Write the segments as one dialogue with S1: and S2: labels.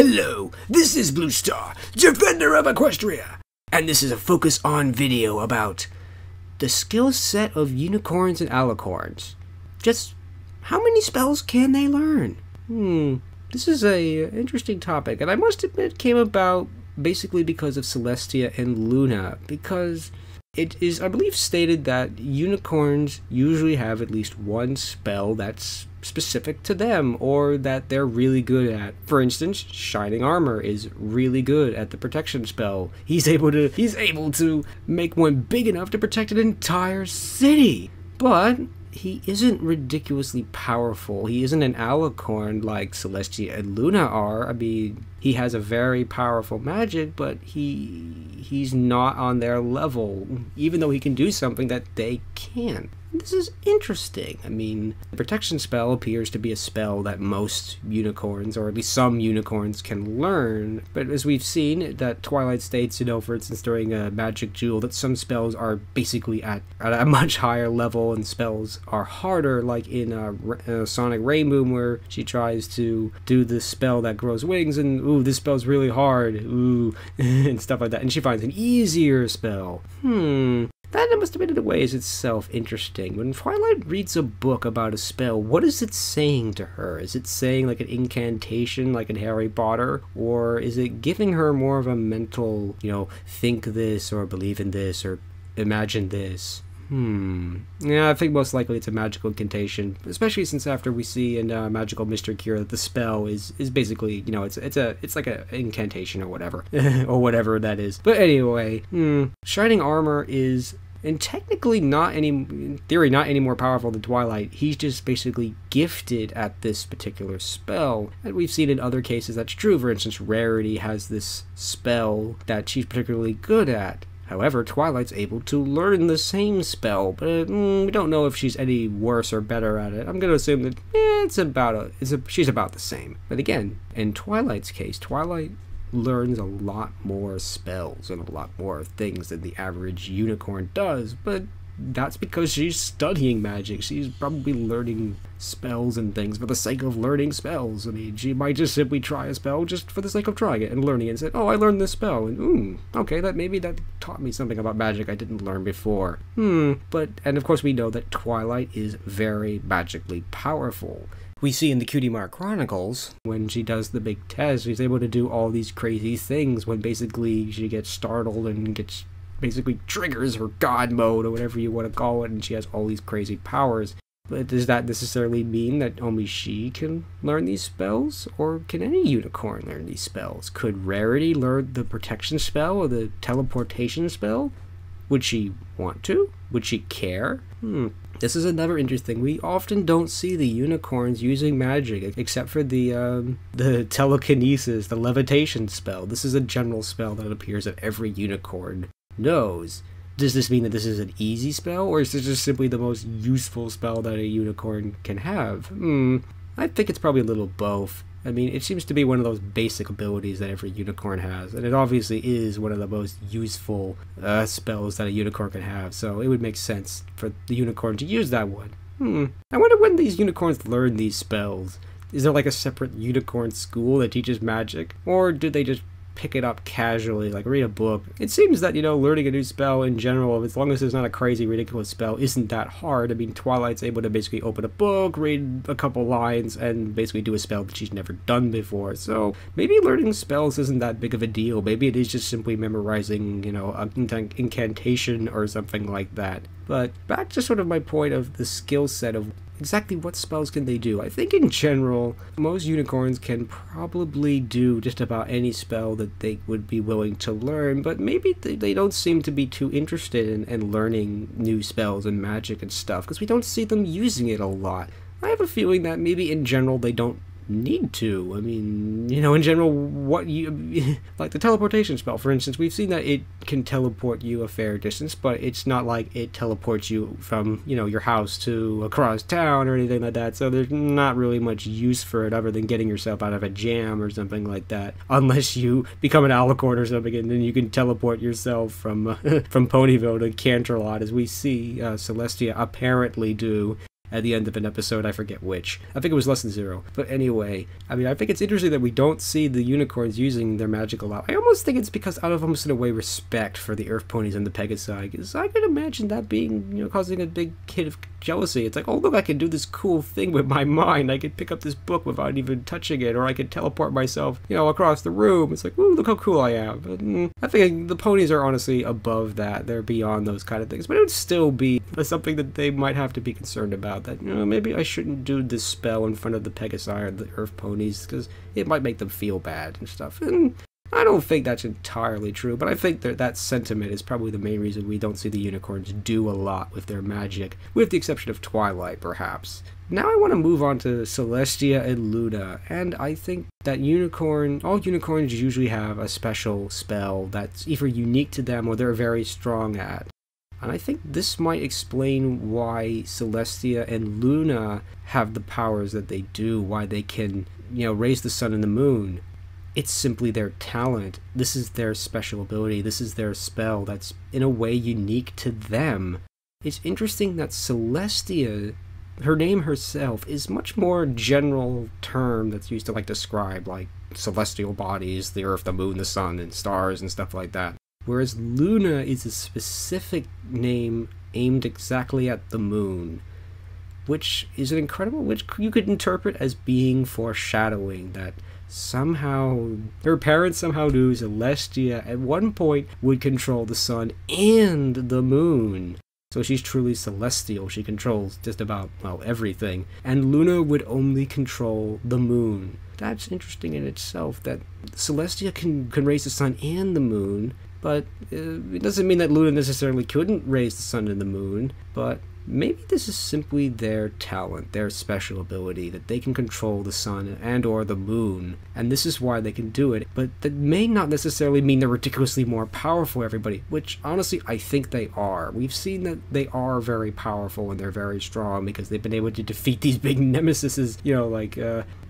S1: Hello, this is Blue Star, Defender of Equestria, and this is a focus on video about the skill set of unicorns and alicorns. Just how many spells can they learn? This is a interesting topic, and I must admit came about basically because of Celestia and Luna, because it is, I believe, stated that unicorns usually have at least one spell that's specific to them, or that they're really good at. For instance, Shining Armor is really good at the protection spell. He's able to make one big enough to protect an entire city. But he isn't ridiculously powerful. He isn't an Alicorn like Celestia and Luna are. I mean, he has a very powerful magic, but he's not on their level, even though he can do something that they can't. This is interesting. I mean, the protection spell appears to be a spell that most unicorns, or at least some unicorns, can learn. But as we've seen, that Twilight states, for instance, during a magic duel, that some spells are basically at a much higher level and spells are harder, like in Sonic Rainboom, where she tries to do this spell that grows wings, and ooh, this spell's really hard, ooh, and stuff like that, and she finds an easier spell. That must have been, in a way, is itself interesting. When Twilight reads a book about a spell, what is it saying to her? Is it saying like an incantation, like in Harry Potter? Or is it giving her more of a mental, think this, or believe in this, or imagine this? Yeah, I think most likely it's a magical incantation, especially since after we see in Magical Mystery Cure that the spell is basically, it's like an incantation or whatever, or whatever that is. But anyway, Shining Armor is, and technically in theory, not any more powerful than Twilight. He's just basically gifted at this particular spell, and we've seen in other cases that's true. For instance, Rarity has this spell that she's particularly good at. However, Twilight's able to learn the same spell, but we don't know if she's any worse or better at it. I'm going to assume that she's about the same. But again, in Twilight's case, Twilight learns a lot more spells and a lot more things than the average unicorn does, but that's because she's studying magic. She's probably learning spells and things for the sake of learning spells. I mean, she might just simply try a spell just for the sake of trying it and learning it and say, oh, I learned this spell, and okay, maybe that taught me something about magic I didn't learn before. And of course we know that Twilight is very magically powerful. We see in the Cutie Mark Chronicles, when she does the big test, she's able to do all these crazy things when basically she gets startled and basically triggers her god mode, or whatever you want to call it, and she has all these crazy powers. But does that necessarily mean that only she can learn these spells? Or can any unicorn learn these spells? Could Rarity learn the protection spell or the teleportation spell? Would she want to? Would she care? This is another interesting. We often don't see the unicorns using magic, except for the telekinesis, the levitation spell. This is a general spell that appears that every unicorn knows. Does this mean that this is an easy spell, or is this just simply the most useful spell that a unicorn can have? I think it's probably a little both. I mean, it seems to be one of those basic abilities that every unicorn has, and it obviously is one of the most useful spells that a unicorn can have, so it would make sense for the unicorn to use that one. I wonder when these unicorns learn these spells. Is there like a separate unicorn school that teaches magic, or do they just pick it up casually, like read a book? It seems that, learning a new spell in general, as long as it's not a crazy, ridiculous spell, isn't that hard. I mean, Twilight's able to basically open a book, read a couple lines, and basically do a spell that she's never done before. So maybe learning spells isn't that big of a deal. Maybe it is just simply memorizing, an incantation or something like that. But back to sort of my point of the skill set of exactly what spells can they do. I think in general, most unicorns can probably do just about any spell that they would be willing to learn, but maybe they don't seem to be too interested in learning new spells and magic and stuff, because we don't see them using it a lot. I have a feeling that maybe in general they don't need to. I mean, in general, like the teleportation spell, for instance, we've seen that it can teleport you a fair distance, but it's not like it teleports you from, your house to across town or anything like that, so there's not really much use for it other than getting yourself out of a jam or something like that, unless you become an Alicorn or something, and then you can teleport yourself from Ponyville to Canterlot, as we see Celestia apparently do at the end of an episode. I forget which. I think it was less than 0. But anyway, I mean, I think it's interesting that we don't see the unicorns using their magic a lot. I almost think it's because out of almost in a way respect for the Earth ponies and the Pegasi, because I could imagine that being, you know, causing a big hit of jealousy. It's like, oh look, I can do this cool thing with my mind. I could pick up this book without even touching it, or I could teleport myself, you know, across the room. It's like, ooh, look how cool I am. But, I think the ponies are honestly above that. They're beyond those kind of things. But it would still be something that they might have to be concerned about. That, you know, maybe I shouldn't do this spell in front of the Pegasi or the Earth ponies because it might make them feel bad and stuff. And I don't think that's entirely true, but I think that sentiment is probably the main reason we don't see the unicorns do a lot with their magic, with the exception of Twilight, perhaps. Now I want to move on to Celestia and Luna, and I think that all unicorns usually have a special spell that's either unique to them or they're very strong at. And I think this might explain why Celestia and Luna have the powers that they do, why they can, you know, raise the sun and the moon. It's simply their talent. This is their special ability. This is their spell that's in a way unique to them. It's interesting that Celestia, her name herself, is much more general term that's used to like describe like celestial bodies, the earth, the moon, the sun, and stars and stuff like that. Whereas Luna is a specific name aimed exactly at the moon, which is an incredible, which you could interpret as being foreshadowing that somehow her parents somehow knew Celestia at one point would control the sun and the moon. So she's truly celestial. She controls just about, well, everything. And Luna would only control the moon. That's interesting in itself, that Celestia can raise the sun and the moon, but it doesn't mean that Luna necessarily couldn't raise the sun and the moon, but maybe this is simply their talent, their special ability, that they can control the sun and or the moon, and this is why they can do it. But that may not necessarily mean they're ridiculously more powerful, everybody, which honestly I think they are. We've seen that they are very powerful and they're very strong because they've been able to defeat these big nemesises, you know, like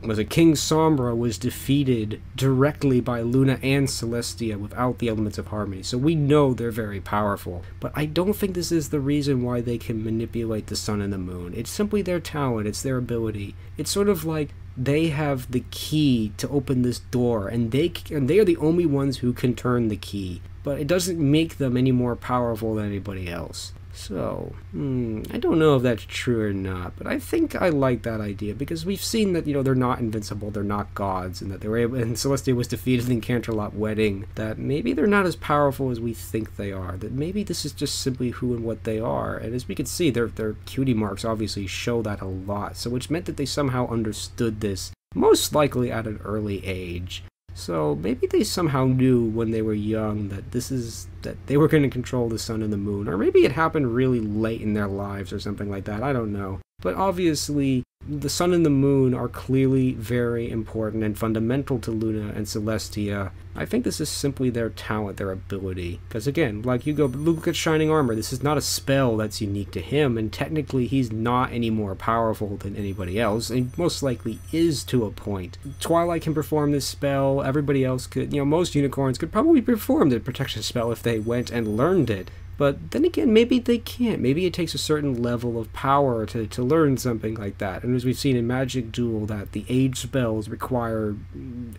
S1: was it King Sombra was defeated directly by Luna and Celestia without the elements of harmony, so we know they're very powerful. But I don't think this is the reason why they can manipulate the sun and the moon. It's simply their talent, it's their ability. It's sort of like they have the key to open this door, and they are the only ones who can turn the key, but it doesn't make them any more powerful than anybody else. So, I don't know if that's true or not, but I think I like that idea, because we've seen that, you know, they're not invincible, they're not gods, and that they were able, and Celestia was defeated in the Canterlot wedding, that maybe they're not as powerful as we think they are, that maybe this is just simply who and what they are. And as we can see, their cutie marks obviously show that a lot, so which meant that they somehow understood this, most likely at an early age. So maybe they somehow knew when they were young that that they were going to control the sun and the moon, or maybe it happened really late in their lives or something like that, I don't know. But obviously, the sun and the moon are clearly very important and fundamental to Luna and Celestia. I think this is simply their talent, their ability. Because again, like you go, look at Shining Armor, this is not a spell that's unique to him, and technically he's not any more powerful than anybody else, and most likely is to a point. Twilight can perform this spell, everybody else could, you know, most unicorns could probably perform the protection spell if they went and learned it. But then again, maybe they can't. Maybe it takes a certain level of power to learn something like that. And as we've seen in Magic Duel, that the age spells require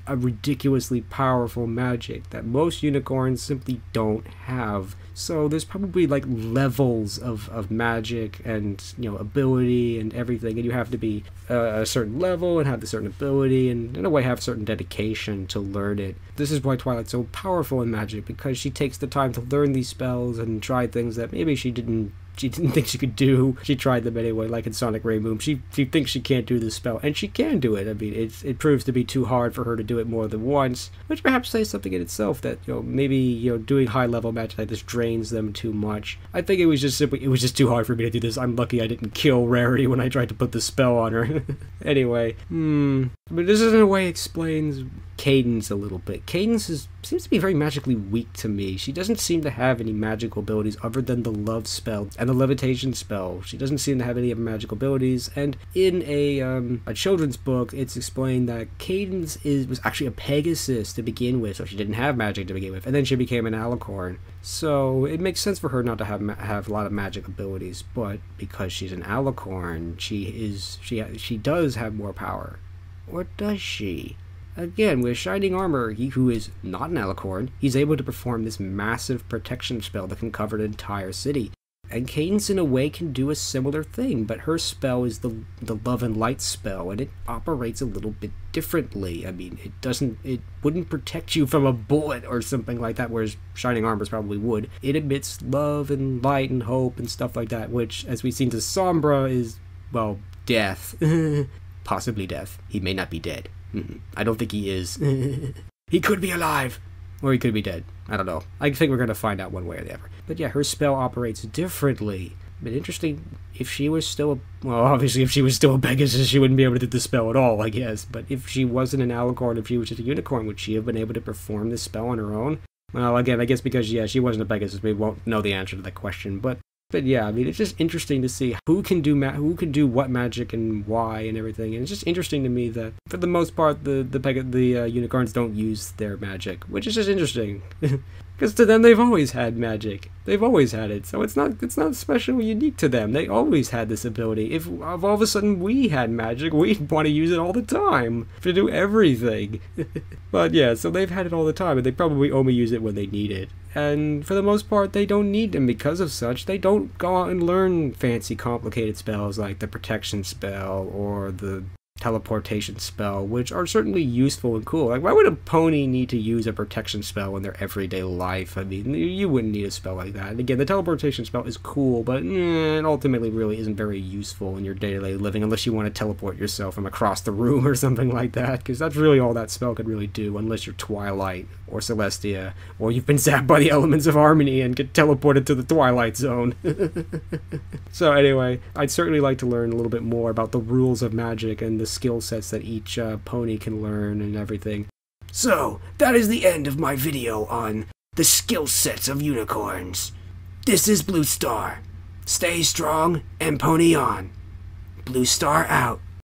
S1: a ridiculously powerful magic that most unicorns simply don't have. So there's probably like levels of magic and, you know, ability and everything, and you have to be a certain level and have the certain ability and in a way have certain dedication to learn it. This is why Twilight's so powerful in Magic, because she takes the time to learn these spells and try things that maybe she didn't think she could do. She tried them anyway, like in Sonic Ray Boom. She thinks she can't do this spell, and she can do it. I mean, it proves to be too hard for her to do it more than once, which perhaps says something in itself that, you know, maybe, you know, doing high level magic like this drains them too much. I think it was just too hard for me to do this. I'm lucky I didn't kill Rarity when I tried to put the spell on her. Anyway, but this in a way explains Cadence a little bit. Cadence seems to be very magically weak to me. She doesn't seem to have any magical abilities other than the love spell and and the levitation spell. She doesn't seem to have any of magical abilities, and in a children's book, it's explained that Cadence was actually a Pegasus to begin with, so she didn't have magic to begin with, and then she became an Alicorn. So it makes sense for her not to have a lot of magic abilities, but because she's an Alicorn, she does have more power. Or does she? Again, with Shining Armor, who is not an Alicorn, he's able to perform this massive protection spell that can cover an entire city. And Cadence, in a way, can do a similar thing, but her spell is the Love and Light spell, and it operates a little bit differently. I mean, it wouldn't protect you from a bullet or something like that, whereas Shining Armors probably would. It emits love and light and hope and stuff like that, which, as we've seen to Sombra, is, well, death. Possibly death. He may not be dead. I don't think he is. He could be alive, or he could be dead. I don't know. I think we're going to find out one way or the other. But yeah, her spell operates differently. But interesting, if she was still well, obviously if she was still a Pegasus, she wouldn't be able to do the spell at all, I guess. But if she wasn't an Alicorn, if she was just a Unicorn, would she have been able to perform this spell on her own? Well, again, I guess because, yeah, she wasn't a Pegasus, we won't know the answer to that question. But yeah, I mean, it's just interesting to see who can do what magic and why and everything. And it's just interesting to me that, for the most part, the unicorns don't use their magic, which is just interesting. Because to them, they've always had magic. They've always had it, so it's not special or unique to them. They always had this ability. If all of a sudden we had magic, we'd want to use it all the time to do everything. But yeah, so they've had it all the time, and they probably only use it when they need it. And for the most part, they don't need them because of such. They don't go out and learn fancy, complicated spells like the protection spell or the teleportation spell, which are certainly useful and cool. Like, why would a pony need to use a protection spell in their everyday life? I mean, you wouldn't need a spell like that. And again, the teleportation spell is cool, but it ultimately really isn't very useful in your day-to-day living unless you want to teleport yourself from across the room or something like that, because that's really all that spell could really do, unless you're Twilight or Celestia, or you've been zapped by the elements of harmony and get teleported to the Twilight Zone. So anyway, I'd certainly like to learn a little bit more about the rules of magic and the skill sets that each pony can learn and everything. So, that is the end of my video on the skill sets of unicorns. This is BlueStar. Stay strong and pony on. BlueStar out.